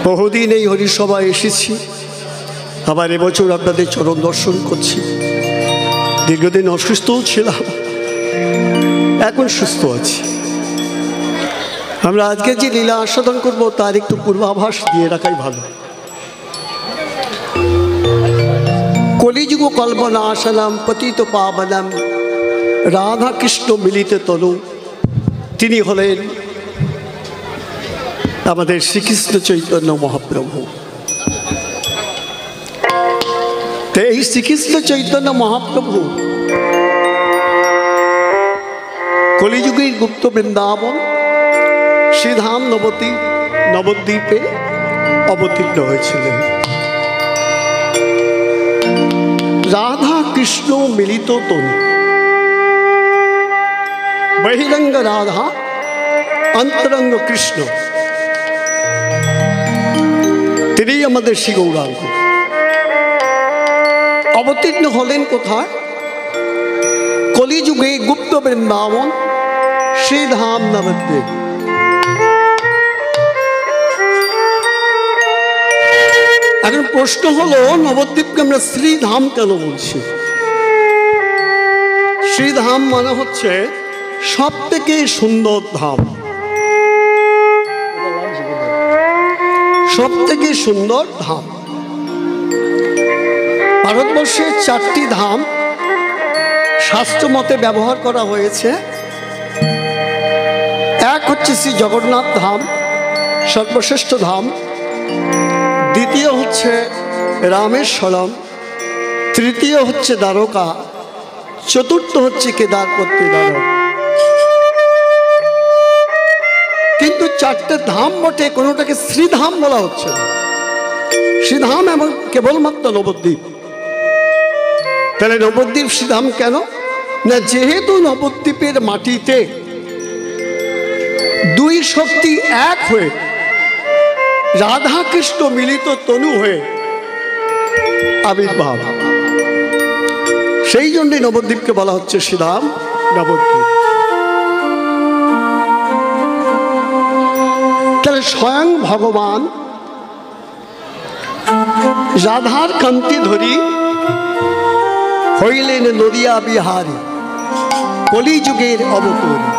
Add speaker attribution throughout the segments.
Speaker 1: বহুদিন এই হরিসভায় এসেছি, আবার এবছর আপনাদের চরণ দর্শন করছি। দীর্ঘদিন অসুস্থও ছিলাম, এখন সুস্থ আছি। আমরা আজকে যে লীলা আস্বাদন করব তার একটু পূর্বাভাস দিয়ে রাখাই ভালো। কলিযুগ কল্পনা আসালাম পতিত পাবনাম রাধা কৃষ্ণ মিলিত তনু, তিনি হলেন আমাদের শ্রীকৃষ্ণ চৈতন্য মহাপ্রভু। তো এই শ্রীকৃষ্ণ চৈতন্য মহাপ্রভু কলিযুগের গুপ্ত বৃন্দাবন শ্রীধাম নবদ্বীপে অবতীর্ণ হয়েছিলেন। রাধা কৃষ্ণ মিলিত তনু, বহিরঙ্গ রাধা অন্তরঙ্গ কৃষ্ণ, তিনি আমাদের শ্রী গৌরাঙ্গ। অবতীর্ণ হলেন কোথায়? কলিযুগে গুপ্ত বৃন্দাবন শ্রীধাম নবদ্বীপ। এখন প্রশ্ন হলো, নবদ্বীপকে আমরা শ্রীধাম কেন বলছি? শ্রীধাম মানে হচ্ছে সব থেকে সুন্দর ধাম, সব থেকে সুন্দর ধাম। ভারতবর্ষের 4টি ধাম শাস্ত্র মতে ব্যবহার করা হয়েছে। এক হচ্ছে শ্রী জগন্নাথ ধাম, সর্বশ্রেষ্ঠ ধাম। দ্বিতীয় হচ্ছে রামেশ্বরম, তৃতীয় হচ্ছে দ্বারকা, চতুর্থ হচ্ছে কেদারপত্রী দ্বারক। কিন্তু 4টে ধাম বটে, কোনোটাকে শ্রীধাম বলা হচ্ছে না। শ্রীধাম এবং কেবলমাত্র নবদ্বীপ। তাহলে নবদ্বীপ শ্রীধাম কেন? না, যেহেতু নবদ্বীপের মাটিতে দুই শক্তি এক হয়ে রাধা কৃষ্ণ মিলিত তনু হয়ে আবির্ভাব, সেই জন্যই নবদ্বীপকে বলা হচ্ছে শ্রীধাম নবদ্বীপ। তাহলে স্বয়ং ভগবান রাধার কান্তি ধরি হইলেন নদিয়া বিহারী, কলিযুগের অবতরী।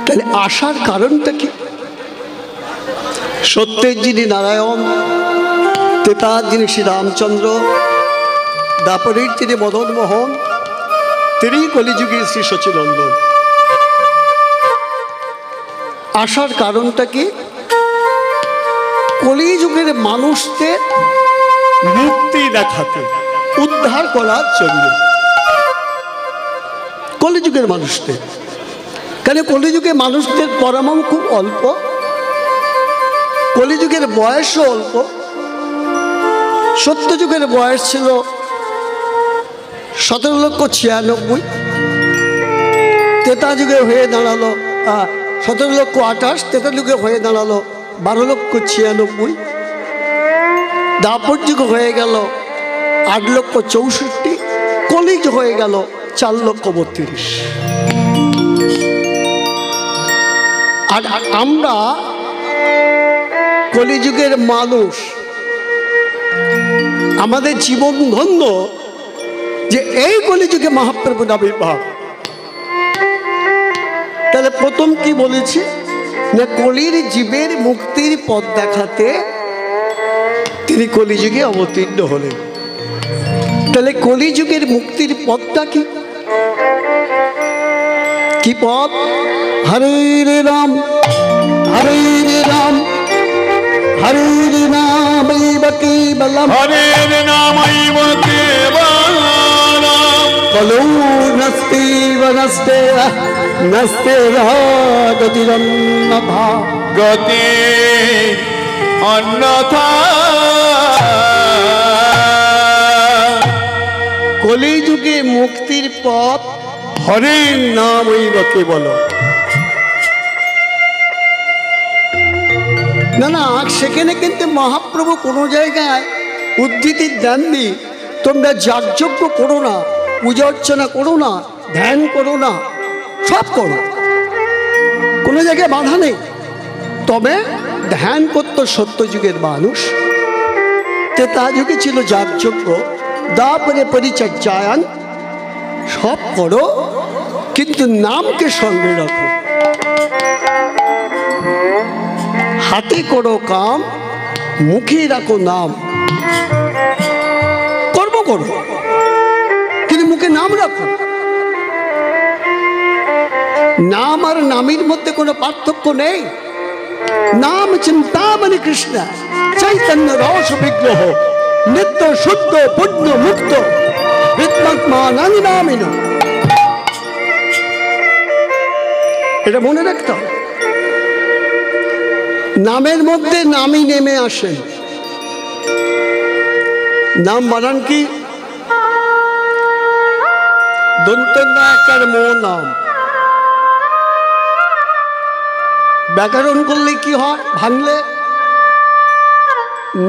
Speaker 1: তাহলে আসার কারণটা কি? সত্যের যিনি নারায়ণ, তেতার যিনি শ্রীরামচন্দ্র, দাপরের যিনি মদন মোহন, তিনি কলিযুগের শ্রী সচিনন্দন। আসার কারণটা কি? কলিযুগের মানুষদের মুক্তি দেখাতে, উদ্ধার করার জন্য। কলিযুগের মানুষদের, কারণ কলিযুগে মানুষদের পরমাণু খুব অল্প, কলিযুগের বয়সও অল্প। সত্যযুগের বয়স ছিল 17,96,000, ত্রেতা যুগে হয়ে দাঁড়ালো 17,28,000, ত্রেতা যুগে হয়ে দাঁড়ালো 12,96,000, দাপর যুগ হয়ে গেল 8,64,000, কলিযুগ হয়ে গেল 4,32,000। আর আমরা কলিযুগের মানুষ, আমাদের জীবন ধন্য যে এই কলিযুগে মহাপ্রভুর আবির্ভাব। তাহলে প্রথম কি বলেছি? না, কলির জীবের মুক্তির পথ দেখাতে তিনি কলিযুগে অবতীর্ণ হলেন। তাহলে কলিযুগের মুক্তির পথটা কি? কি পথ? হরে রাম হরে রাম হরে নাম কেবলম, হরে নামৈব কেবলম, কলৌ নস্তেব নস্তে নস্তে গতিরন্যথা, গতি অন্যথা। কলিযুগে মুক্তির পথ হরের নামৈব কেবলম। না না, সেখানে কিন্তু মহাপ্রভু কোনো জায়গায় উদ্ধৃতি দেননি তোমরা যাগযজ্ঞ করো না, পূজা অর্চনা করো না, ধ্যান করো না, সব করো, কোনো জায়গায় বাধা নেই। তবে ধ্যান করত সত্যযুগের মানুষ, ত্রেতা যুগে ছিল যাগযজ্ঞ, তারপরে পরিচর্যায়ন, সব করো কিন্তু নামকে সঙ্গে রাখো। হাতে করো কাম, মুখে রাখো নাম। কর্ম করো কিন্তু মুখে নাম রাখো। নাম আর নামের মধ্যে কোনো পার্থক্য নেই। নাম চিন্তামণি কৃষ্ণ চৈতন্য রস বিগ্রহ, নিত্য শুদ্ধ পুণ্য মুক্ত বিদ্যাত্মা নামিন। এটা মনে রাখতে হবে। নামের মধ্যে নামই নেমে আসেন। নাম বানান কি? দন্তন্যাকার মো নাম। ব্যাকরণ করলে কি হয়? ভাঙলে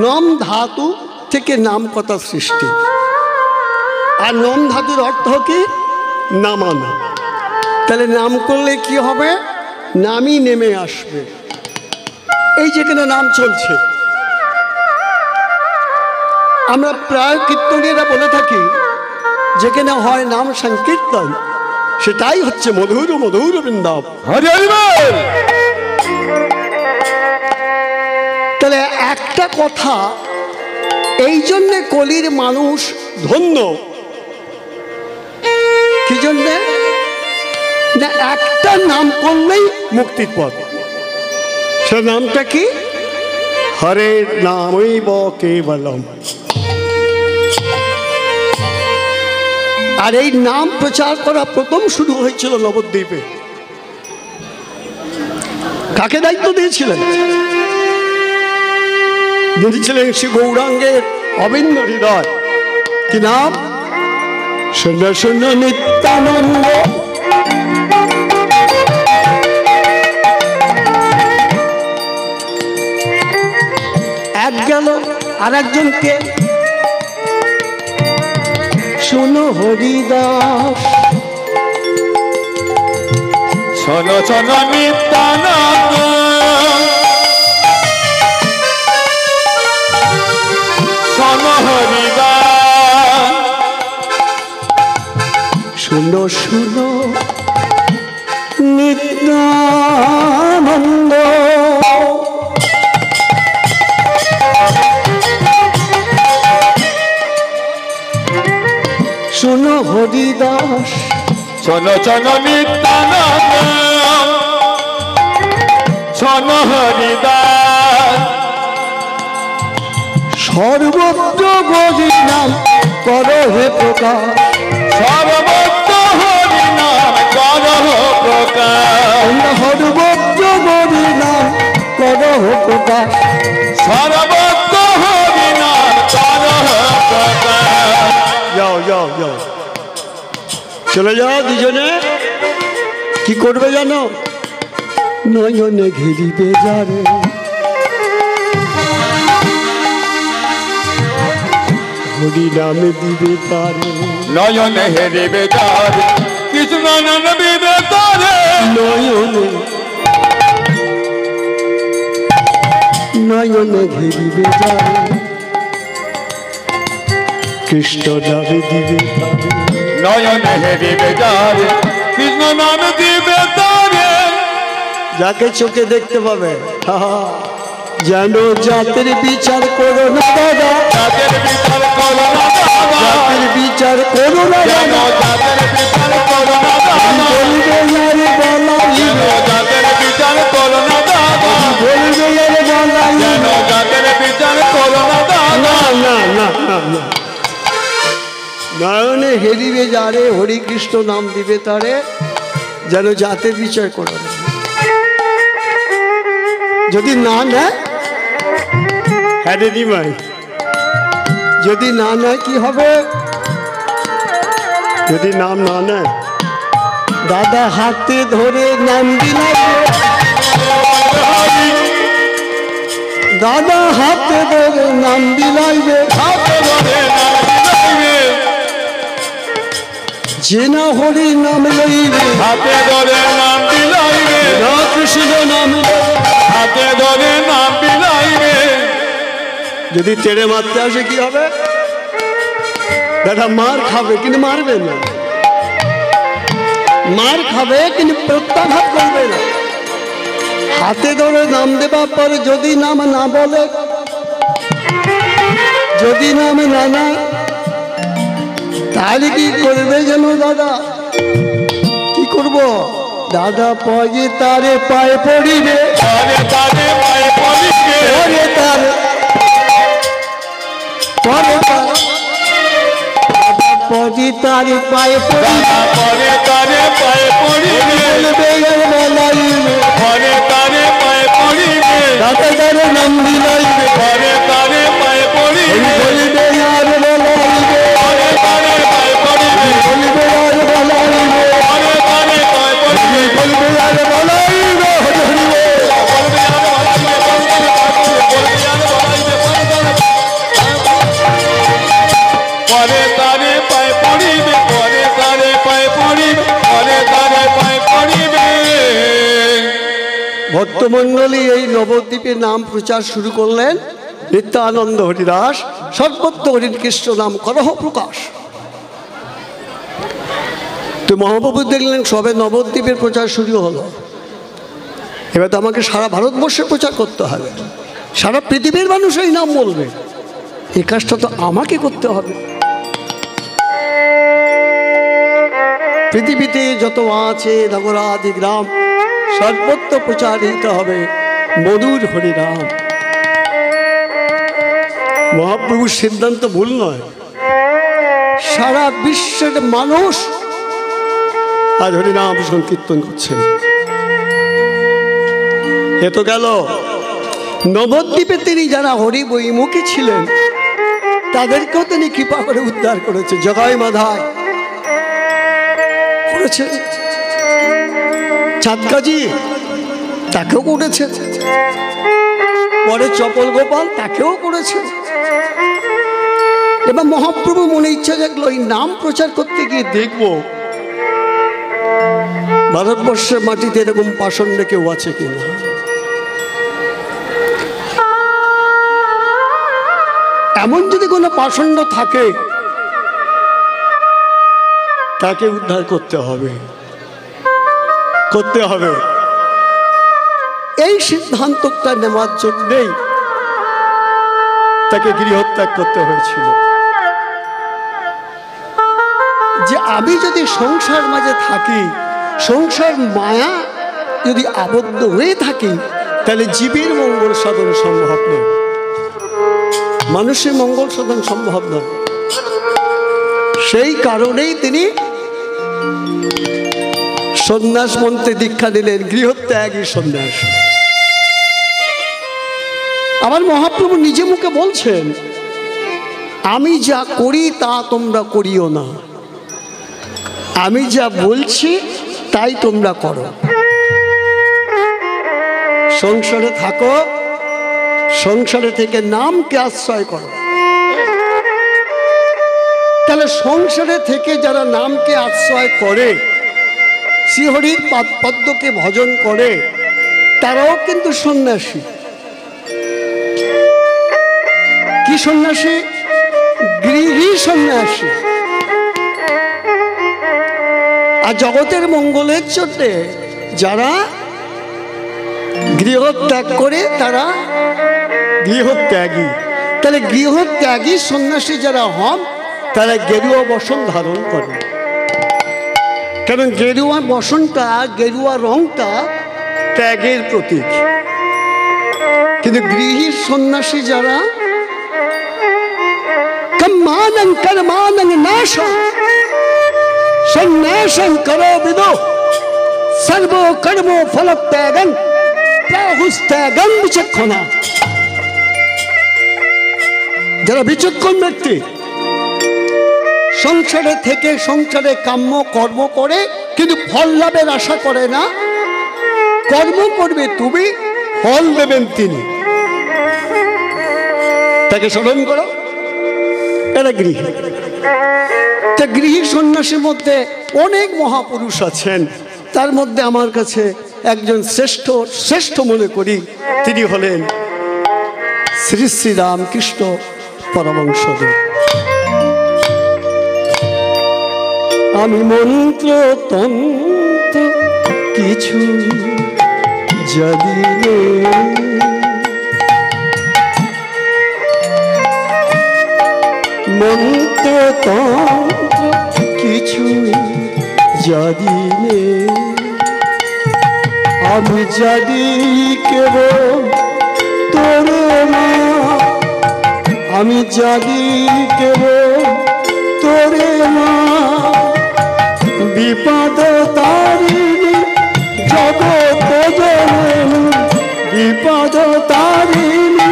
Speaker 1: নম ধাতু থেকে নাম কথা সৃষ্টি। আর নম ধাতুর অর্থ কি? নামানো। তাহলে নাম করলে কি হবে? নামই নেমে আসবে। এই যেখানে নাম চলছে, আমরা প্রায় কীর্তনীরা বলে থাকি যেখানে হয় নাম সংকীর্তন, সেটাই হচ্ছে মধুর মধুর বৃন্দাবন। তাহলে একটা কথা, এই জন্যে কলির মানুষ ধন্য। কি জন্যে? না, একটা নাম করলেই মুক্তির পথ। সে নামটা কি? হরে নামৈব কেবলম। আর এই নাম প্রচার করা প্রথম শুরু হয়েছিল নবদ্বীপে। কাকে দায়িত্ব দিয়েছিলেন? দিয়েছিলেন শ্রী গৌরাঙ্গের অভিন্ন হৃদয়। কি নাম? শূন্য শূন্য নিত্যানন্দ। এক গেল, আর একজনকে শোনো হরিদাস।
Speaker 2: শোনো শোনো নিত্যানন্দ, শোনো হরিদাস।
Speaker 1: শোনো শোনো নিত্যানন্দ, শোনো হরিদাস।
Speaker 2: শোনো শোনো নিত্যানন্দ, শোনো হরিদাস।
Speaker 1: সর্বত্র হরি নাম করো হে প্রকাশ।
Speaker 2: সর্বত্র হরি নাম করো প্রকাশ।
Speaker 1: সর্বত্র হরি নাম করো হে প্রকাশ।
Speaker 2: সর্বত্র হরি নাম করো প্রকাশ।
Speaker 1: যাও যাও যাও, চলে যাও দুজনে। কি করবে জানো? নয়নে ঘিরিবে যারে, হরি নামে দিবে তারে।
Speaker 2: নয়নে হেরিবে যারে, কৃষ্ণ নাম দিবে তারে।
Speaker 1: নয়নে নয়নে ঘিরিবে যারে, কৃষ্ণ নামে দিবে তারে।
Speaker 2: নয়নে হেরিবে যারে, কৃষ্ণ নাম দিবে তারে।
Speaker 1: যাকে চোখে দেখতে পাবে, যেন জাতের বিচার করো না দাদা।
Speaker 2: জাতের বিচার করো না দাদা।
Speaker 1: জাতের বিচার করো না
Speaker 2: যেন জাতের বিচার করো না দাদা।
Speaker 1: বলবে আরে বলাইবে।
Speaker 2: জাতের বিচার করো না দাদা।
Speaker 1: বলবে আরে বলাইবে।
Speaker 2: যেন জাতের বিচার করো না দাদা।
Speaker 1: না না না না না, নয়নে হেরিবে যারে, হরি কৃষ্ণ নাম দিবে তারে, যেন জাতের বিচার করো না। যদি না নেয়, হ্যাঁ দিদি ভাই, যদি না নেয় কি হবে? যদি নাম না নেয়, দাদা হাতে ধরে নাম দিলাইবে। দাদা হাতে ধরে নাম দিলাইবে।
Speaker 2: হাতে ধরে নাম দিলাইবে।
Speaker 1: যে না হরি নাম লইবে,
Speaker 2: হাতে ধরে নাম দিলাইবে।
Speaker 1: না কৃষ্ণ নাম লইবে।
Speaker 2: হাতে ধরে নাম বিলাইবে।
Speaker 1: যদি তেড়ে মারতে আসে কি হবে? দাদা মার খাবে কিন্তু মারবে না, মার খাবে কিন্তু প্রত্যাঘাত করবে না। হাতে ধরে নাম দেবার পরে যদি নাম না বলে, যদি নাম না নেয়, তাহলে কি করবে যেন দাদা? কি করব দাদা? পয়ে তারে পায়ে পড়িবে,
Speaker 2: পরে তারে পায়ে পড়িবে,
Speaker 1: পরে তারে পরে পরে তারে পায়ে পড়িবে,
Speaker 2: পরে তারে পায়ে পড়িবে,
Speaker 1: বলবে আর বলাইবে,
Speaker 2: পরে তারে পায়ে পড়িবে,
Speaker 1: দাদা তারে নাম দিলাইবে,
Speaker 2: পরে তারে পায়ে পড়িবে,
Speaker 1: বলবে আর বলাইবে,
Speaker 2: পরে তারে পায়ে পড়িবে,
Speaker 1: বলবে আর বলাইবে,
Speaker 2: পরে তারে পায়ে পড়িবে,
Speaker 1: বলবে আর বলাইবে, হরিবে।
Speaker 2: পরে তারে পায়ে পড়িবে, পরে তারে পায়ে পড়িবে, পরে তারে পায়ে পড়িবে।
Speaker 1: ভক্তমণ্ডলী এই নবদ্বীপে নাম প্রচার শুরু করলেন। নিত্যানন্দ হরিদাস সর্বত্র হরিণ কৃষ্ণ নাম করহ প্রকাশ। তো মহাপ্রভু দেখলেন সবে নবদ্বীপের প্রচার শুরু হলো, এবার তো আমাকে সারা ভারতবর্ষে প্রচার করতে হবে, সারা পৃথিবীর মানুষ এই নাম বলবে, এই কাজটা তো আমাকে করতে হবে। পৃথিবীতে যত আছে নগরাদি গ্রাম সর্বত্র প্রচারিত হবে মধুর হরিনাম। মহাপ্রভুর সিদ্ধান্ত ভুল নয়, সারা বিশ্বের মানুষ আজ হরিনাম সংকীর্তন করছেন। এ তো গেল নবদ্বীপে তিনি যারা হরি বৈমুখী ছিলেন তাদেরকেও তিনি কৃপা করে উদ্ধার করেছে, জগাই মাধায় করেছে, চাঁদকাজি তাকেও করেছে, পরে চপল গোপাল তাকেও করেছে। এবার মহাপ্রভু মনে ইচ্ছা জাগলো এই নাম প্রচার করতে গিয়ে দেখবো ভারতবর্ষের মাটিতে এরকম পাষণ্ড কেউ আছে কিনা। এমন যদি কোনো পাষণ্ড থাকে তাকে উদ্ধার করতে হবে, করতে হবে। এই সিদ্ধান্তটা নেওয়ার জন্যেই তাকে গৃহত্যাগ করতে হয়েছিল, যে আমি যদি সংসার মাঝে থাকি, সংসার মায়া যদি আবদ্ধ হয়ে থাকি, তাহলে জীবের মঙ্গল সাধন সম্ভব নয়, মানুষের মঙ্গল সাধন সম্ভব নয়। সেই কারণেই তিনি সন্ন্যাস মন্ত্রে দীক্ষা দিলেন, গৃহত্যাগী সন্ন্যাস। আমার মহাপ্রভু নিজে মুখে বলছেন, আমি যা করি তা তোমরা করিও না, আমি যা বলছি তাই তোমরা করো। সংসারে থাকো, সংসারে থেকে নামকে আশ্রয় করো। তাহলে সংসারে থেকে যারা নামকে আশ্রয় করে, শ্রীহরির পদ্মকে ভজন করে, তারাও কিন্তু সন্ন্যাসী। কি সন্ন্যাসী? গৃহী সন্ন্যাসী। আর জগতের মঙ্গলের জন্য যারা গৃহত্যাগ করে তারা গৃহত্যাগী। তাহলে গৃহত্যাগী সন্ন্যাসী যারা হন তারা গেরুয়া বসন ধারণ করে, কারণ গেরুয়া বসনটা, গেরুয়া রংটা ত্যাগের প্রতীক। কিন্তু গৃহী সন্ন্যাসী যারা কম্মানং কর্মানং নাশং সন্ন্যাসং করো বিদো সর্ব কর্ম ফল ত্যাগং প্রাহুস্ত্যাগং বিচক্ষণা। যারা বিচক্ষণ ব্যক্তি, সংসারে থেকে সংসারে কাম্য কর্ম করে কিন্তু ফল লাভের আশা করে না। কর্ম করবে তুমি, ফল দেবেন তিনি, তাকে স্মরণ করো। এরা গৃহী। তা গৃহী সন্ন্যাসীর মধ্যে অনেক মহাপুরুষ আছেন, তার মধ্যে আমার কাছে একজন শ্রেষ্ঠ মনে করি, তিনি হলেন শ্রী শ্রী রামকৃষ্ণ পরমহংসদেব। আমি মন্ত্র তন্ত্র কিছু জানি নে, মন্ত্র তন্ত্র কিছু জানি নে, আমি জানি কেবল তোরে মা, আমি জানি কেবল তোরে মা, বিপদ তারিণী জগৎ জননী, বিপদ তারিণী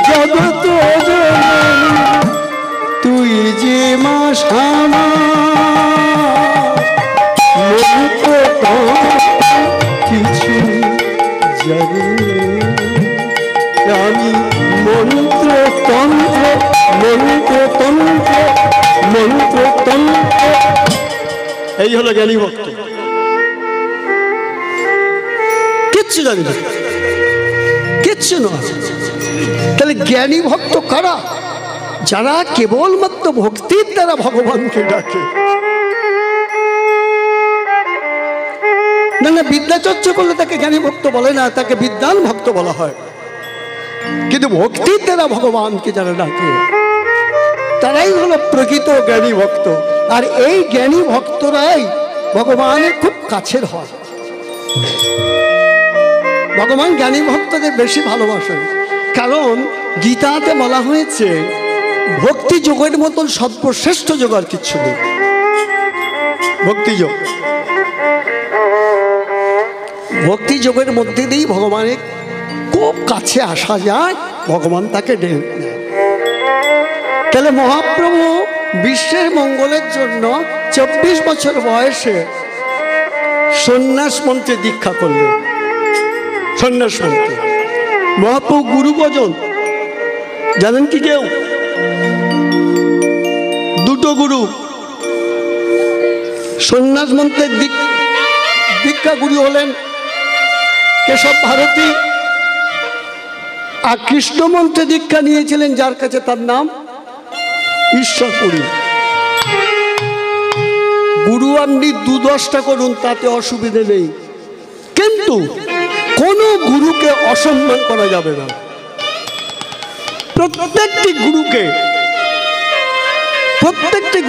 Speaker 1: জগৎ জননী, তুই যে মা শ্যামা, মন্ত্র কিছু জানি আমি, মন্ত্র তন্ত্র মন্ত্র তন্ত্র মন্ত্র তন্ত্র। এই হলো জ্ঞানী ভক্ত, কিচ্ছু জানি না, কিচ্ছু নয়। তাহলে জ্ঞানী ভক্ত কারা? যারা কেবলমাত্র ভক্তির দ্বারা ভগবানকে ডাকে। না না, বিদ্যা চর্চা করলে তাকে জ্ঞানী ভক্ত বলে না, তাকে বিদ্বান ভক্ত বলা হয়। কিন্তু ভক্তির দ্বারা ভগবানকে যারা ডাকে তারাই হলো প্রকৃত জ্ঞানী ভক্ত। আর এই জ্ঞানী ভক্তরাই ভগবানের খুব কাছের হয়। ভগবান জ্ঞানী ভক্তদের বেশি ভালোবাসেন, কারণ গীতাতে বলা হয়েছে ভক্তি যোগের মতন সর্বশ্রেষ্ঠ যোগ আর কিচ্ছু নেই। ভক্তি যোগ, ভক্তি যোগের মধ্যে দিয়েই ভগবানের খুব কাছে আসা যায়, ভগবান তাকে ডেকে নেয়। তাহলে মহাপ্রভু বিশ্বের মঙ্গলের জন্য 24 বছর বয়সে সন্ন্যাস মন্ত্রে দীক্ষা করলেন। সন্ন্যাস মন্ত্রে মহাপ্রভু গুরু কজন জানেন কি কেউ? দুটো গুরু। সন্ন্যাস মন্ত্রের দীক্ষা গুরু হলেন কেশব ভারতী, আর কৃষ্ণ মন্ত্রে দীক্ষা নিয়েছিলেন যার কাছে, তার নাম ঈশ্বরপুরী। গুরু আপনি 2-10টা করুন, তাতে অসুবিধে নেই, কিন্তু কোনো গুরুকে অসম্মান করা যাবে না। প্রত্যেকটি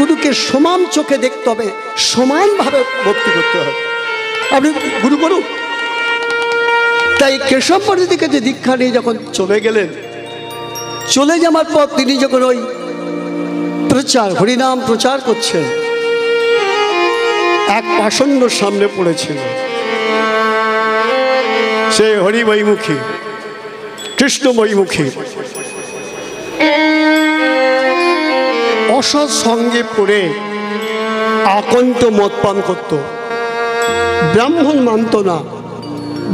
Speaker 1: গুরুকে সমান চোখে দেখতে হবে, সমানভাবে ভক্তি করতে হবে। আপনি গুরু করুন। তাই কেশব ভারতী কাছে দীক্ষা নিয়ে যখন চলে গেলেন, চলে যাওয়ার পর তিনি যখন ওই হরিনাম প্রচার করছেন, এক পাষণ্ড সামনে পড়েছিল। সে হরিময়ীমুখী, কৃষ্ণময়ীমুখী, অসৎ সঙ্গে পড়ে আকণ্ঠ মদ পান করত। ব্রাহ্মণ মানত না,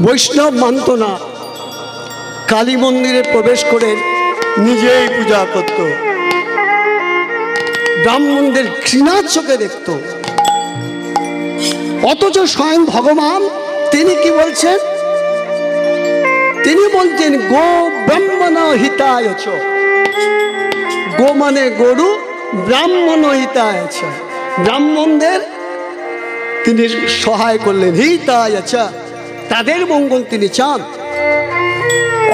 Speaker 1: বৈষ্ণব মানত না, কালী মন্দিরে প্রবেশ করে নিজেই পূজা করত, ব্রাহ্মণদের ঘৃণার চোখে দেখত। অথচ স্বয়ং ভগবান তিনি কি বলছেন? তিনি বলছেন গো ব্রাহ্মণ হিতায় চ, গো মানে গরু, ব্রাহ্মণ হিতায় চ, ব্রাহ্মণদের তিনি সহায় করলেন, হিতায় চ, তাদের মঙ্গল তিনি চান।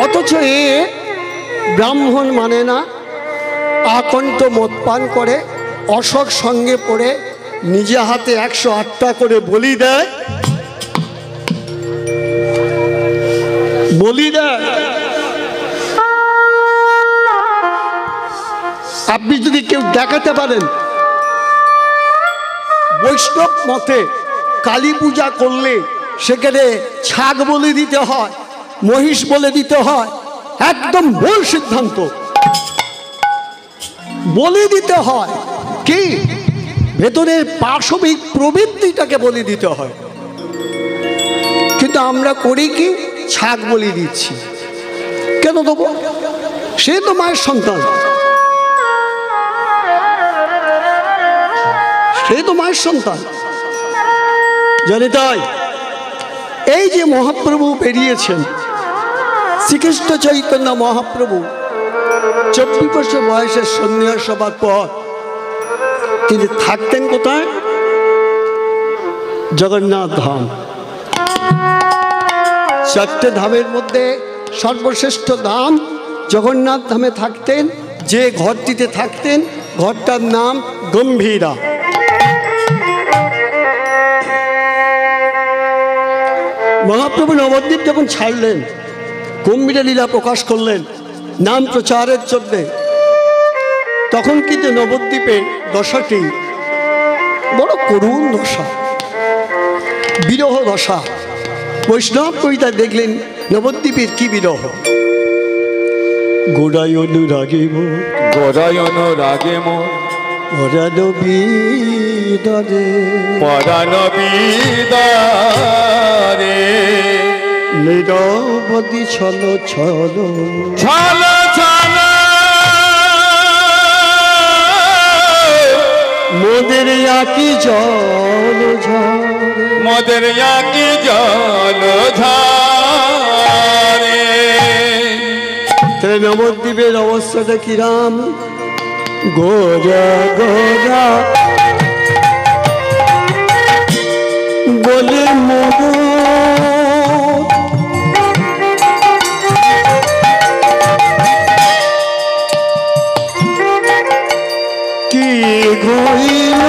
Speaker 1: অথচ এ ব্রাহ্মণ মানে না, আকণ্ঠ মদ পান করে, অসৎ সঙ্গে পড়ে নিজে হাতে 108টা করে বলি দেয়, বলি দেয়। আপনি যদি কেউ দেখাতে পারেন বৈষ্ণব মতে কালী পূজা করলে সেখানে ছাগ বলে দিতে হয়, মহিষ বলে দিতে হয়, একদম ভুল সিদ্ধান্ত। বলে দিতে হয় কি ভেতরের পাশবিক প্রবৃত্তিটাকে বলে দিতে হয়, কিন্তু আমরা করি কি ছাগ বলি দিচ্ছি। কেন দেবো? সে তো মায়ের সন্তান, সে তো মায়ের সন্তান, জানি। তাই এই যে মহাপ্রভু বেরিয়েছেন, শ্রীকৃষ্ণ চৈতন্য মহাপ্রভু 24 বছর বয়সে সন্ন্যাস হবার পর তিনি থাকতেন কোথায়? জগন্নাথ ধাম। 4টে ধামের মধ্যে সর্বশ্রেষ্ঠ ধাম জগন্নাথ ধামে থাকতেন। যে ঘরটিতে থাকতেন ঘরটার নাম গম্ভীরা। মহাপ্রভু নবদ্বীপ যখন ছাড়লেন, গম্ভীরা লীলা প্রকাশ করলেন নাম প্রচারের জন্যে, তখন কিন্তু নবদ্বীপের দশাটি বড় করুণ দশা, বিরহ দশা। বৈষ্ণব কবিতা দেখলেন নবদ্বীপের কি বিরহ। গোড়ায় অনুরাগে মোর,
Speaker 2: গোড়ায় অনুরাগে মোর,
Speaker 1: পরাণ বিদারে,
Speaker 2: পরাণ বিদারে,
Speaker 1: নিরবধি ছল ছল,
Speaker 2: ছল ছল
Speaker 1: মোদের আকি জল ঝরে,
Speaker 2: মোদের আকি জল ঝরে।
Speaker 1: নবদ্বীপের অবস্থাটা কিরাম? গোরা গোরা বলে মন কি ঘইল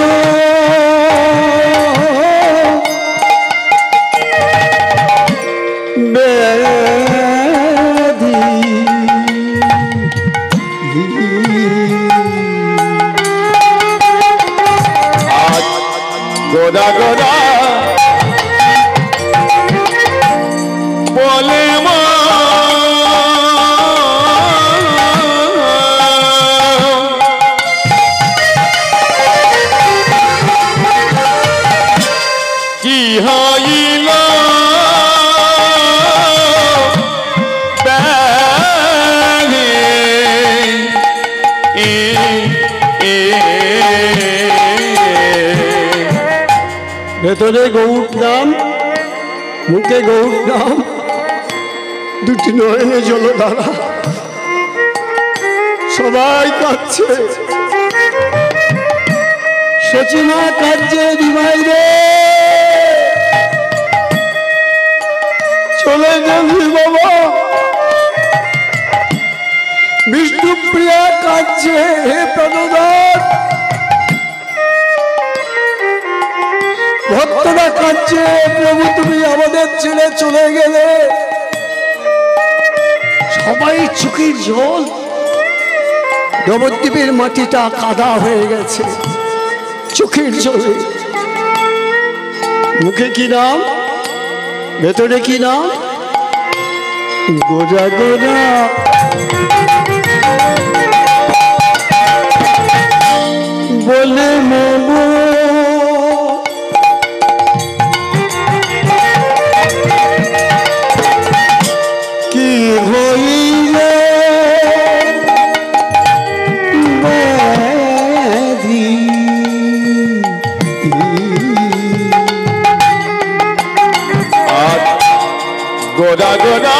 Speaker 2: গোদা গোদা বলে কি হইল
Speaker 1: ভেতরে গৌর নাম, মুখে গৌর নাম, দুটি নয়নে জলধারা, সবাই কাঁদছে। সচিমা কাঁদছে, দিমাই রে চলে যাবি বাবা। বিষ্ণুপ্রিয়া কাঁদছে, হে প্রাণনাথ। ভক্তরা কাঁদছে, প্রভু তুমি আমাদের ছেড়ে চলে গেলে। সবাই চোখের জল, নবদ্বীপের মাটিটা কাদা হয়ে গেছে চোখের জলে। মুখে কি নাম, ভেতরে কি নাম? গোরা গোরা বলে মোমো কি হইলে ব্যাধি,
Speaker 2: গোদা গোদা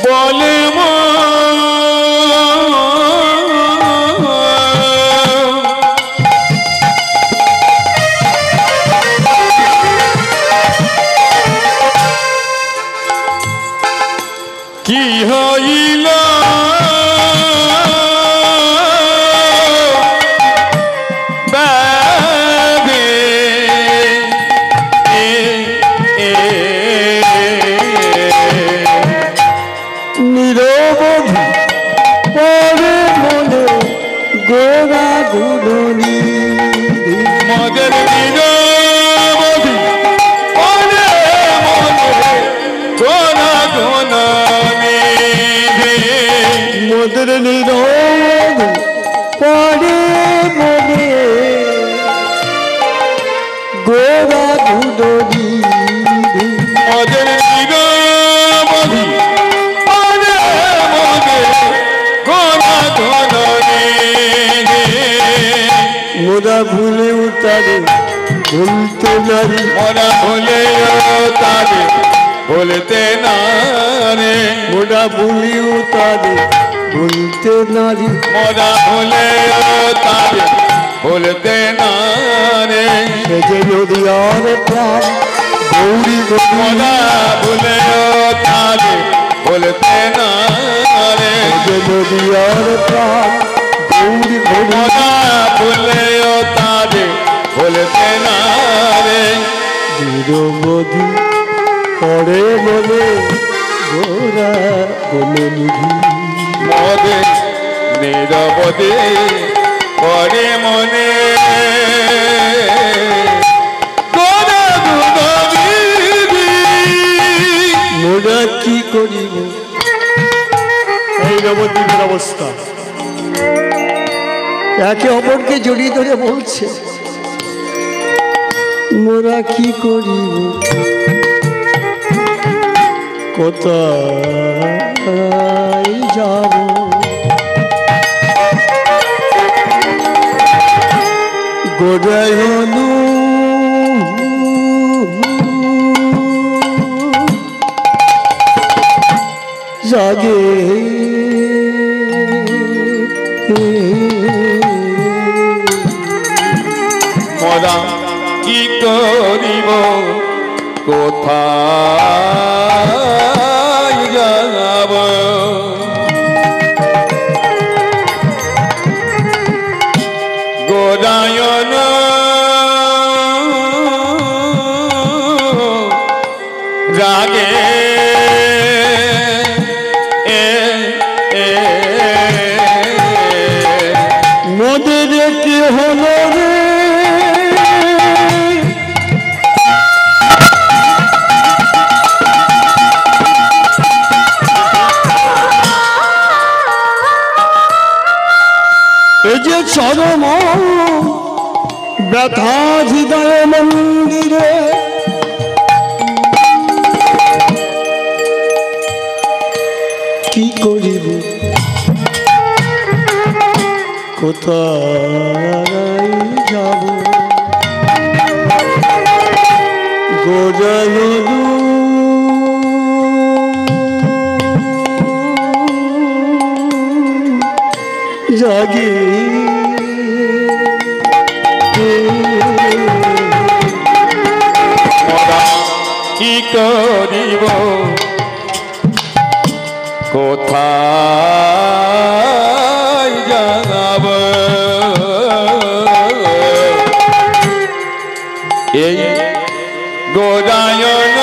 Speaker 2: বলে কি হইল
Speaker 1: নিরবধি পরে মনে গোরা গুণনি,
Speaker 2: মদের নিরবধি পরে মনে গোরা গুণনি,
Speaker 1: মদের নিরবধি পরে মনে গোরা গুণনি,
Speaker 2: মদের নিরবধি পরে মনে গোরা গুণনি।
Speaker 1: মোরা ভুলেও তারে ভুলতে নারী,
Speaker 2: মোরা ভুলেও তারে ভুলতে না রে,
Speaker 1: মোরা ভুলেও তারে ভুলতে নারী,
Speaker 2: মোরা ভুলেও তারে ভুলতে না রে,
Speaker 1: সে যে নদী আর প্রাণ গৌরী গৌরী,
Speaker 2: মোরা ভুলেও তারে ভুলতে না রে,
Speaker 1: সে যে নদী আর প্রাণ গৌরী গৌরী,
Speaker 2: মোরা ভুলেও তারে ভুলতে না রে,
Speaker 1: নিরবধি পরে মনে গোরা গলে নিধি,
Speaker 2: মদে নিরবধি পরে মনে গোরা গুণবিধি।
Speaker 1: মোরা কি করিব এই নবদ্বীপের অবস্থা। একে অপরকে জড়িয়ে ধরে বলছে মোরা কি করিব, কোথায় যাব, গোড়ায় হলু জাগে
Speaker 2: মোরা কি করিব কোথায় যাব, গোরায়ন রাগে
Speaker 1: মোদের কি হলো রে, এই যে চরম ব্যথা হৃদয় মন্দিরে, কি করিব কোথায় যাব, গোজালু জাগে
Speaker 2: মোরা কি করিব কোথায় যাব, এই গোরায়ন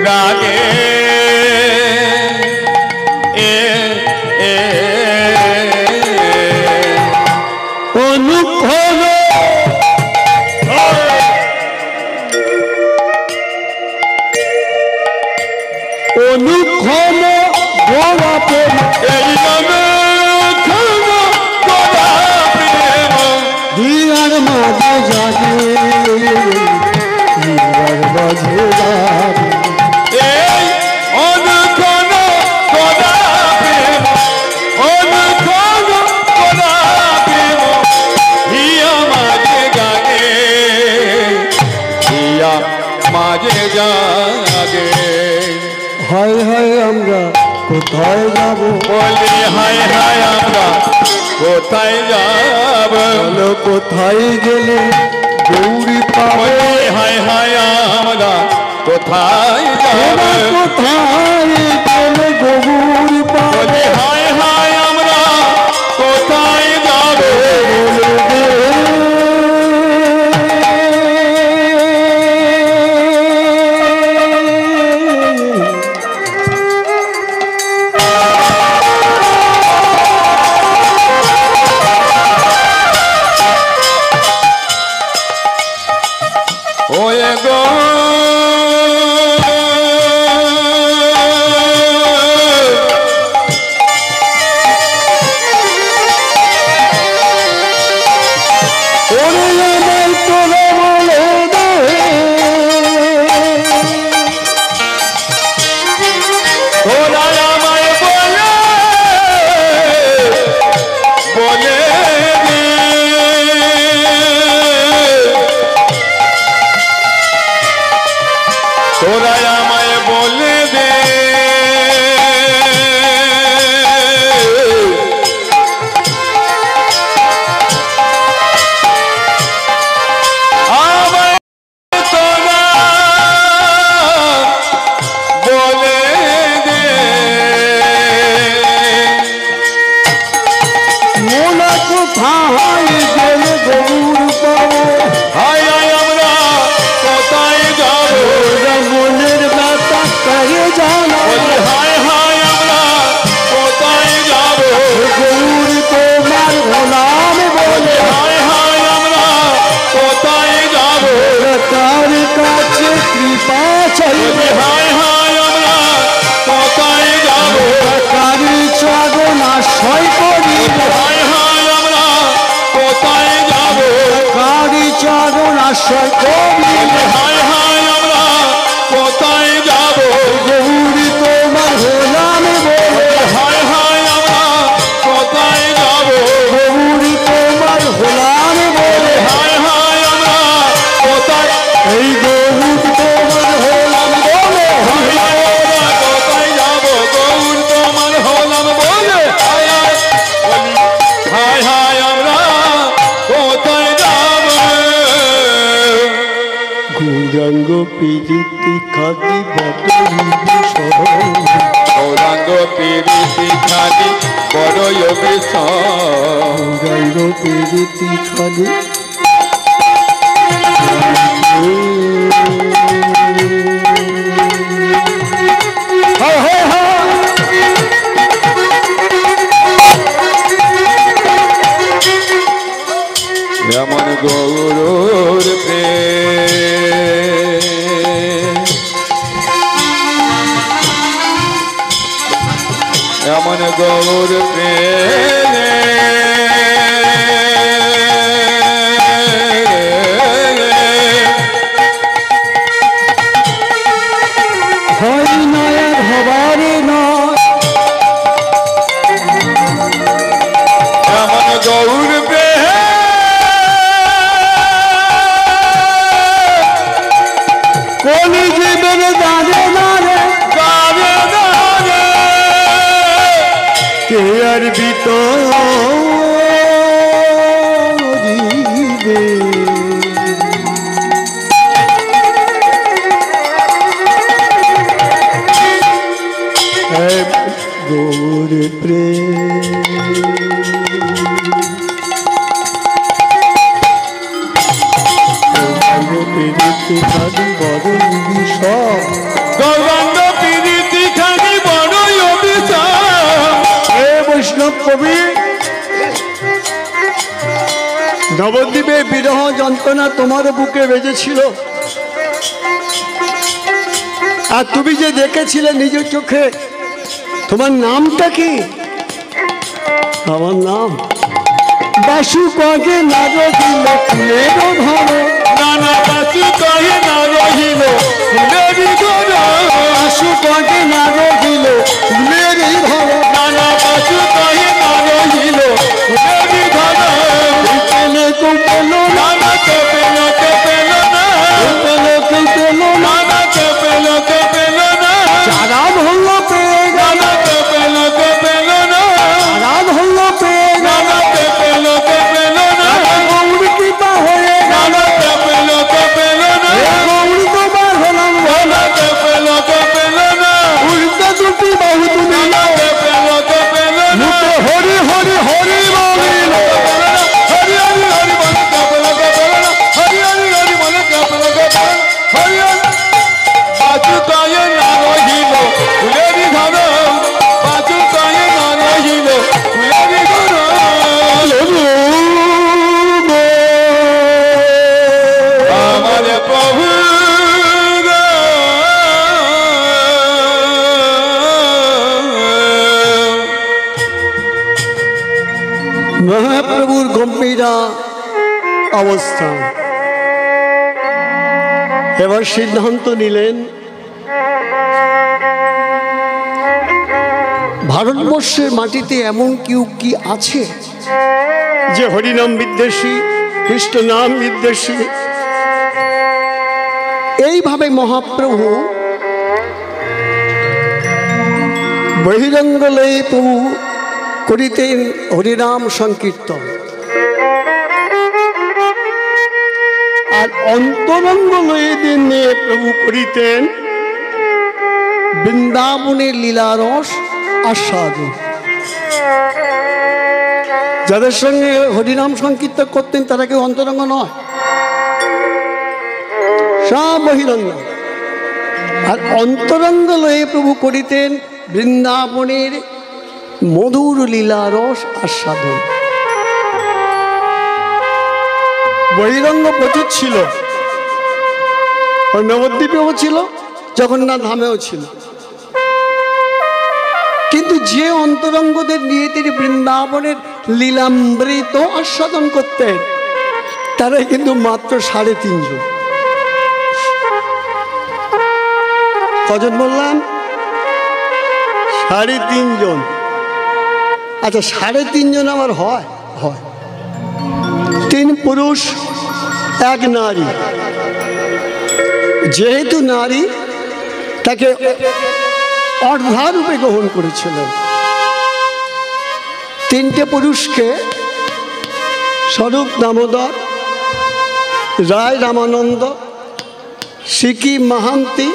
Speaker 2: রাগে
Speaker 1: অনুক্ষণ অনুক্ষণ গোরা প্রেম,
Speaker 2: এই অনুক্ষণ গোরা প্রেম,
Speaker 1: হীরার মাঝে জাগে হীরার মাঝে জাগে,
Speaker 2: এই অনুক্ষণ গোরা প্রেম, অনুক্ষণ গোরা প্রেম, হিয়া মাঝে জাগে, হিয়া মাঝে জাগে,
Speaker 1: হায় হায় আমরা কোথায় যাব,
Speaker 2: বলি হায় হায় আমরা কোথায় যাব,
Speaker 1: বলো কোথায় গেলে গৌরী পাবো,
Speaker 2: বলি হায় হায় আমরা কোথায় যাব,
Speaker 1: কোথায় গেলে গৌরী পাবো,
Speaker 2: বলি হায় হায় আমরা কোথায় যাব, ওয়ে গো
Speaker 1: আশ্রয় করি।
Speaker 2: হায় হায় আমরা কোথায় যাব,
Speaker 1: গৌরী তোমার হলাম বলে,
Speaker 2: হায় হায় আমরা কোথায় যাব,
Speaker 1: গৌরী তোমার হলাম বলে,
Speaker 2: হায় হায় আমরা কোথায়,
Speaker 1: এই গৌরী তোমার হলাম বলে,
Speaker 2: হায় হায় আমরা কোথায় যাব, গৌর তোমার হলাম বলে, হায় হায় বলি, হায় হায় আমরা কোথায় যাব,
Speaker 1: গৌরাঙ্গ প্রীতি খাদি বটে
Speaker 2: গৌরাঙ্গ প্রীতি খানি বড়ই অভিশাপ,
Speaker 1: গৌরাঙ্গ প্রীতি খাদি হ্যাঁ হ্যাঁ হ্যাঁ
Speaker 2: এমন গৌরর প্রেম, এমন গৌর
Speaker 1: হয় নয় আর হবারে নয়,
Speaker 2: এমন গৌর
Speaker 1: কোন জীবন দাঁড়ে দাঁড়ে কে আর বিতরিবে, গৌর প্রেম প্রীতি খাদি বড় বিষয়,
Speaker 2: গৌরাঙ্গ প্রীতি খানি বড়ই অভিশাপ,
Speaker 1: হে বৈষ্ণব কবি, নবদ্বীপে বিরহ যন্ত্রণা তোমার বুকে বেজেছিল, আর তুমি যে দেখেছিলে নিজের চোখে, তোমার নামটা কি? আমার নাম বাসু কগে না রহিল ফুলের ধরে,
Speaker 2: নানা বাসু কহে না রহিল ফুলেরই ঘর,
Speaker 1: বাসু কগে না রহিল ফুলের ধরে,
Speaker 2: নানা বাসু কহে না রহিল ফুলেরই ঘর,
Speaker 1: পেলে তো পেলো না,
Speaker 2: নানা কে পেল না,
Speaker 1: পেলে তো পেলো না,
Speaker 2: নানা কে পেল না,
Speaker 1: যারা ধরল পেয়ে গেল,
Speaker 2: নানা কে পেল না,
Speaker 1: যারা ধরল পেয়ে গেল,
Speaker 2: নানা কে পেল না,
Speaker 1: গৌরী কৃপা হয়ে গেল,
Speaker 2: নানা কে পেল না,
Speaker 1: গৌরী তোমার হলাম বলে,
Speaker 2: নানা কে পেল না,
Speaker 1: উল্টা দুটি বাহু তুমি
Speaker 2: নানা কে পেল না,
Speaker 1: মুখে হরি হরি হরি বলিল,
Speaker 2: হরি হরি হরি বলে কাপলা কাপলা, হরি হরি হরি বলে কাপলা কাপলা, হরি হরি বাজু কায়ে না রহিল ফুলেরই ঘর, বাজু কায়ে না রহিল ফুলেরই ঘর, আমার প্রভু
Speaker 1: মহাপ্রভুর গম্ভীরা অবস্থা। এবার সিদ্ধান্ত নিলেন, ভারতবর্ষের মাটিতে এমন কেউ কি আছে যে হরিনাম বিদ্বেষী, কৃষ্ণ নাম বিদ্বেষী? এইভাবে মহাপ্রভু বহিরঙ্গ লয়ে প্রভু করিতেন হরিনাম সংকীর্তন, আর অন্তরঙ্গ লয়ে দিনে প্রভু করিতেন বৃন্দাবনের লীলারস আস্বাদন। যাদের সঙ্গে হরিনাম সংকীর্তন করতেন তারা কেউ অন্তরঙ্গ নয়, সব বহিরঙ্গ। আর অন্তরঙ্গ লয়ে প্রভু করিতেন বৃন্দাবনের মধুর লীলারস আস্বাদন। বহিরঙ্গ প্রচুর ছিল, ওই নবদ্বীপেও ছিল, জগন্নাথ ধামেও ছিল, কিন্তু যে অন্তরঙ্গদের নিয়ে তিনি বৃন্দাবনের লীলামৃত আস্বাদন করতেন তারাই কিন্তু মাত্র 3.5 জন। কজন বললাম? 3.5 জন। আচ্ছা 3.5 জন আমার হয়? হয়। 3 পুরুষ 1 নারী। যেহেতু নারী তাকে অর্ধারূপে গ্রহণ করেছিলেন। 3টে পুরুষকে স্বরূপ দামোদর, রায় রামানন্দ, সিকি মহান্তি,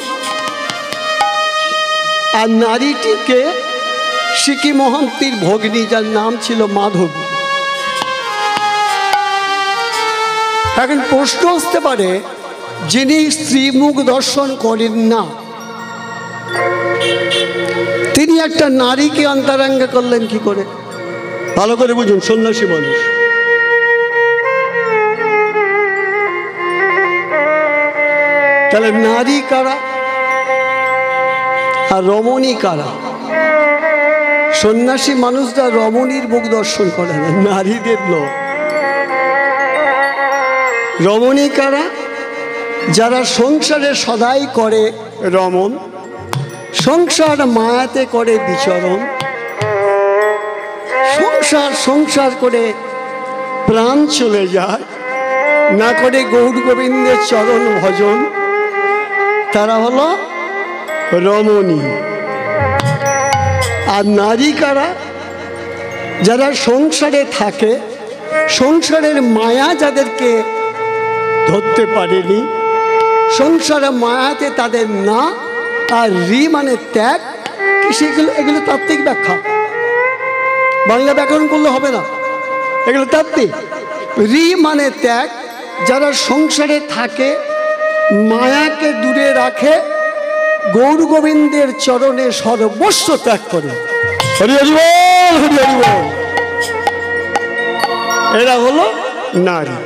Speaker 1: আর নারীটিকে সিকি মহান্তির ভগ্নী, যার নাম ছিল মাধবী। এখন প্রশ্ন আসতে পারে, যিনি স্ত্রীমুখ দর্শন করেন না, তিনি একটা নারীকে অন্তরঙ্গ করলেন কি করে? ভালো করে বুঝুন, সন্ন্যাসী মানুষ। তাহলে নারী কারা আর রমণী কারা? সন্ন্যাসী মানুষরা রমণীর মুখ দর্শন করে না, নারীদের লোক। রমণী কারা? যারা সংসারে সদাই করে রমণ, সংসার মায়াতে করে বিচরণ, সংসার করে প্রাণ চলে যায়, না করে গৌর গোবিন্দের চরণ ভজন, তারা হলো রমণী। আর নারী কারা? যারা সংসারে থাকে, সংসারের মায়া যাদেরকে ধরতে পারেনি, সংসারের মায়াতে তাদের না, আর রি মানে ত্যাগ, সেগুলো এগুলো তাত্ত্বিক ব্যাখ্যা, বাংলা ব্যাকরণ করলে হবে না, এগুলো তাত্ত্বিক। রি মানে ত্যাগ, যারা সংসারে থাকে, মায়াকে দূরে রাখে, গৌর গোবিন্দের চরণে সর্বস্ব ত্যাগ করে। হরি হরি বল, হরি হরি বল। এরা হলো নারী।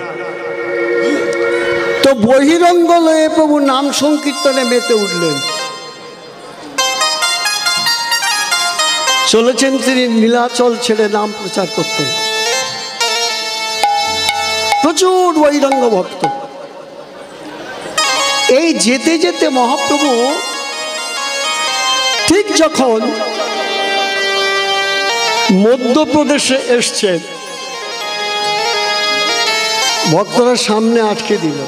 Speaker 1: তো বহিরঙ্গ লয়ে প্রভু নাম সংকীর্তনে মেতে উঠলেন। চলেছেন তিনি নীলাচল ছেড়ে নাম প্রচার করতে। প্রচুর বহিরঙ্গ ভক্ত। এই যেতে যেতে মহাপ্রভু ঠিক যখন মধ্যপ্রদেশে এসছেন, ভক্তরা সামনে আটকে দিল।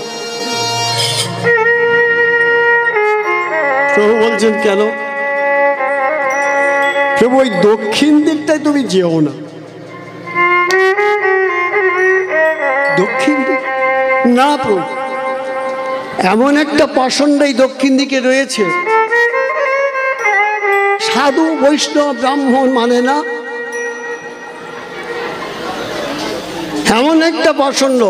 Speaker 1: প্রভু বলছেন, কেন? প্রভু ওই দক্ষিণ দিকটায় তুমি যেও না। দক্ষিণ দিক না প্রভু, এমন একটা পাষণ্ড এই দক্ষিণ দিকে রয়েছে, সাধু বৈষ্ণব ব্রাহ্মণ মানে না। এমন একটা পাষণ্ড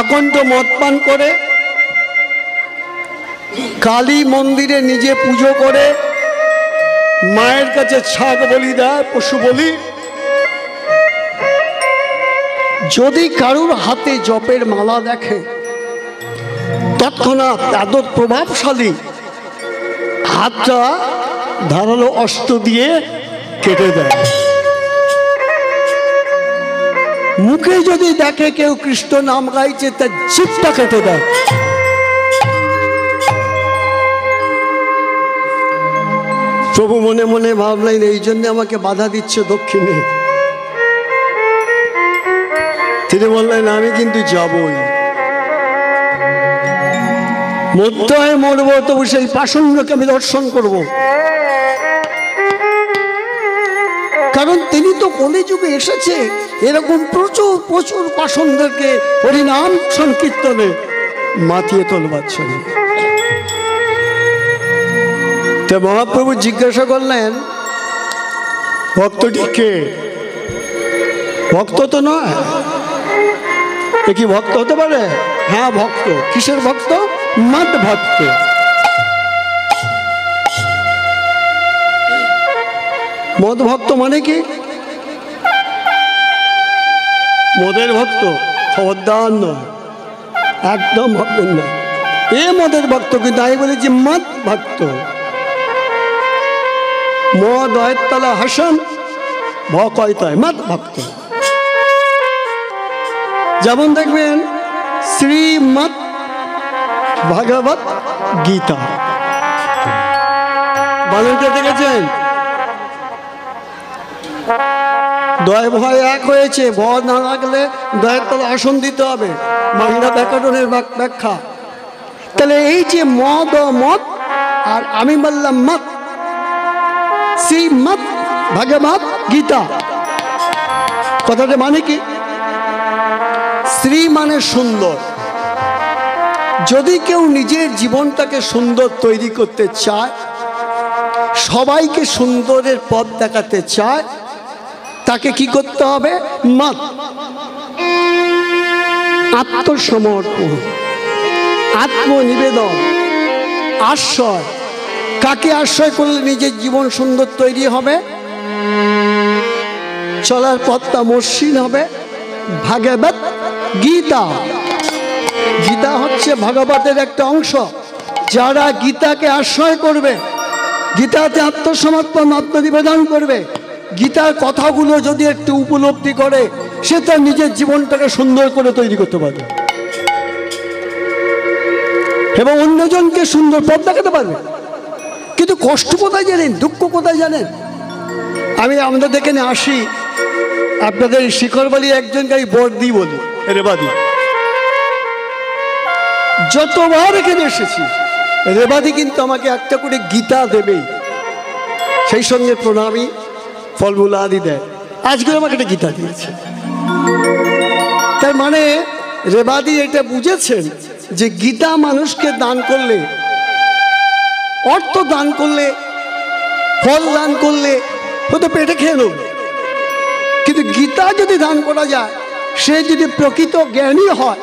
Speaker 1: আকণ্ঠ মদ পান করে, কালী মন্দিরে নিজে পুজো করে, মায়ের কাছে ছাগ বলি দেয়, পশু বলি। যদি কারুর হাতে জপের মালা দেখে, তৎক্ষণাৎ এত প্রভাবশালী হাতটা ধারালো অস্ত্র দিয়ে কেটে দেয়। মুখে যদি দেখে কেউ কৃষ্ণ নাম গাইছে, তার জিভটা কেটে দেয়। প্রভু মনে মনে ভাবলেন, এই জন্য আমাকে বাধা দিচ্ছে দক্ষিণে। তিনি বললেন, আমি কিন্তু যাবই, মধ্যে মরবো, তবু সেই পাষণ্ডকে আমি দর্শন করব। কারণ তিনি তো কলিযুগে এসেছে এরকম প্রচুর প্রচুর পাষণ্ডকে হরিনাম সংকীর্তনে মাতিয়ে তোলবার জন্য। তো মহাপ্রভু জিজ্ঞাসা করলেন, ভক্তটি কে? ভক্ত তো নয়। এ কি ভক্ত হতে পারে? হ্যাঁ ভক্ত। কিসের ভক্ত? মদ ভক্ত। মদ ভক্ত মানে কি? মদের ভক্ত? খবরদার নয়, একদম ভাববেন না। এ মদের ভক্ত, কিন্তু আমি বলেছি মদ ভক্ত। মদ অয়তলা হাসন ভ কয়তায় মদ ভক্ত। যেমন দেখবেন শ্রীমৎ ভাগবত গীতা, বানানটা দেখেছেন? দয় ভয় এক হয়েছে, ভয় না লাগলে দয়ের তলা আসন দিতে হবে, বাংলা ব্যাকরণের ব্যাখ্যা। তাহলে এই যে মদ ও মত, আর আমি বললাম মত, শ্রীমৎ ভাগবত গীতা, কথাটা মানে কি? শ্রী মানে সুন্দর। যদি কেউ নিজের জীবনটাকে সুন্দর তৈরি করতে চায়, সবাইকে সুন্দরের পথ দেখাতে চায়, তাকে কি করতে হবে? মত, আত্মসমর্পণ, আত্মনিবেদন, আশ্রয়। কাকে আশ্রয় করলে নিজের জীবন সুন্দর তৈরি হবে, চলার পথটা মসৃণ হবে? ভাগবত গীতা। গীতা হচ্ছে ভাগবতের একটা অংশ। যারা গীতাকে আশ্রয় করবে, গীতাতে আত্মসমর্পণ, আত্মনিবেদন করবে, গীতার কথাগুলো যদি একটু উপলব্ধি করে, সে তার নিজের জীবনটাকে সুন্দর করে তৈরি করতে পারবে এবং অন্যজনকে সুন্দর পথ দেখাতে পারবে। কিন্তু কষ্ট কোথায় জানেন, দুঃখ কোথায় জানেন? আমি আমাদের এখানে আসি, আপনাদের শিখরবাড়ি একজনকে আমি বর্দি বলি, রেবাদি। যতবার এখানে এসেছি, রেবাদি কিন্তু আমাকে একটা করে গীতা দেবেই, সেই সঙ্গে প্রণামী, ফলমূল আদি দেয়। আজকে আমাকে একটা গীতা দিয়েছে। তার মানে রেবাদি এটা বুঝেছেন যে গীতা মানুষকে দান করলে, অর্থ দান করলে, ফল দান করলে হয়তো পেটে খেয়ে নেব, কিন্তু গীতা যদি দান করা যায়, সে যদি প্রকৃত জ্ঞানী হয়,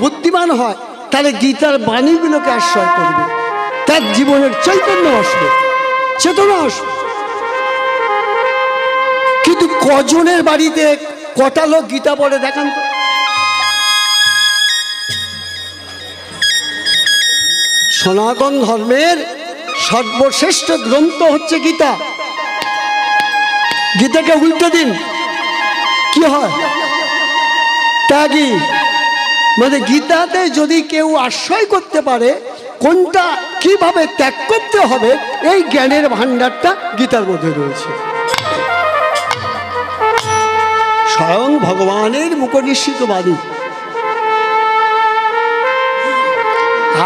Speaker 1: বুদ্ধিমান হয়, তাহলে গীতার বাণীগুলোকে আশ্রয় করবে, তার জীবনের চৈতন্য আসবে, চেতনা আসবে। কিন্তু কজনের বাড়িতে কটা লোক গীতা পড়ে দেখান তো? সনাতন ধর্মের সর্বশ্রেষ্ঠ গ্রন্থ হচ্ছে গীতা। গীতাকে উল্টে দিন, কি হয়? ত্যাগী। মানে গীতাতে যদি কেউ আশ্রয় করতে পারে, কোনটা কিভাবে ত্যাগ করতে হবে, এই জ্ঞানের ভান্ডারটা গীতার মধ্যে রয়েছে। স্বয়ং ভগবানের মুখনিঃসৃত বাণী।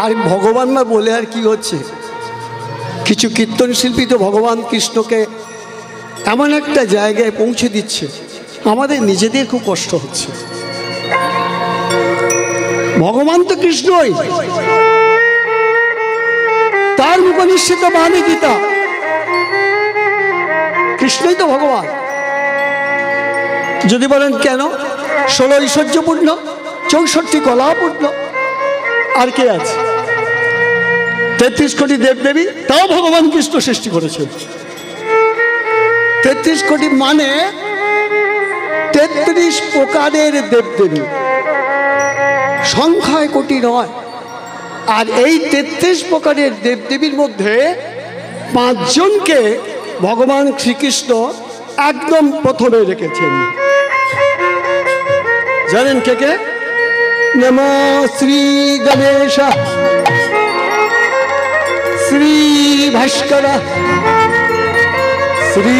Speaker 1: আর ভগবান না বলে আর কি হচ্ছে? কিছু কীর্তন শিল্পী তো ভগবান কৃষ্ণকে এমন একটা জায়গায় পৌঁছে দিচ্ছে, আমাদের নিজেদের খুব কষ্ট হচ্ছে। ভগবান তো কৃষ্ণই, তার মুখনিঃসৃত বাণী গীতা, কৃষ্ণই তো ভগবান। যদি বলেন কেন? 16 ঐশ্বর্যপূর্ণ, 64 কলাপূর্ণ, আর কে আছে? 33 কোটি দেবদেবী, তাও ভগবান কৃষ্ণ সৃষ্টি করেছে। 33 কোটি মানে 33 প্রকারের দেবদেবী, সংখ্যায় কোটি নয়। আর এই 33 প্রকারের দেবদেবীর মধ্যে 5 জনকে ভগবান শ্রীকৃষ্ণ একদম প্রথমে রেখেছেন। জানেন কে কে? নমো শ্রী গণেশ, শ্রী ভাস্কর, শ্রী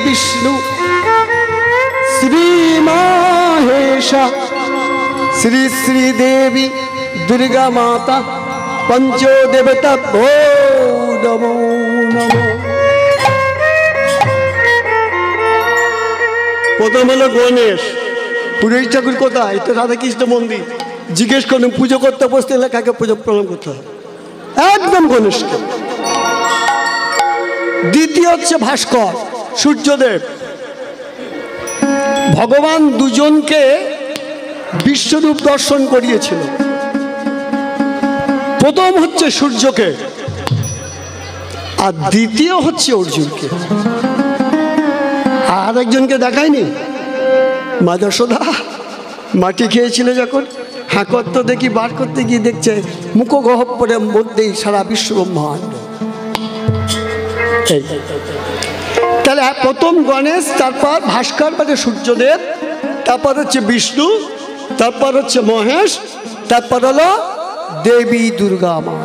Speaker 1: বিষ্ণু, শ্রী মহেশ, শ্রী শ্রী দেবী দুর্গা মাতা, পঞ্চদেবতা ভো নমো নমো। প্রথম হলো গণেশ। পুরোহিত ঠাকুর কোথায়? তো রাধাকৃষ্ণ মন্দির। জিজ্ঞেস করুন, পুজো করতে বসতে হলে কাকে পুজো প্রণাম করতে হবে? একদম গণেশকে। দ্বিতীয় হচ্ছে ভাস্কর, সূর্যদেব। ভগবান দুজনকে বিশ্বরূপ দর্শন করিয়েছিল। প্রথম হচ্ছে সূর্যকে, আর দ্বিতীয় হচ্ছে অর্জুনকে। আর একজনকে দেখায়নি? মা যশোদা মাটি খেয়েছিল যখন, হাঁকর তো দেখি বার করতে গিয়ে দেখছে মুখগহ্বরের মধ্যেই সারা বিশ্ব ব্রহ্মাণ্ড। তাহলে প্রথম গণেশ, তারপর ভাস্কর মানে সূর্যদেব, তারপর হচ্ছে বিষ্ণু, তারপর হচ্ছে মহেশ, তারপর হলো দেবী দুর্গা মা।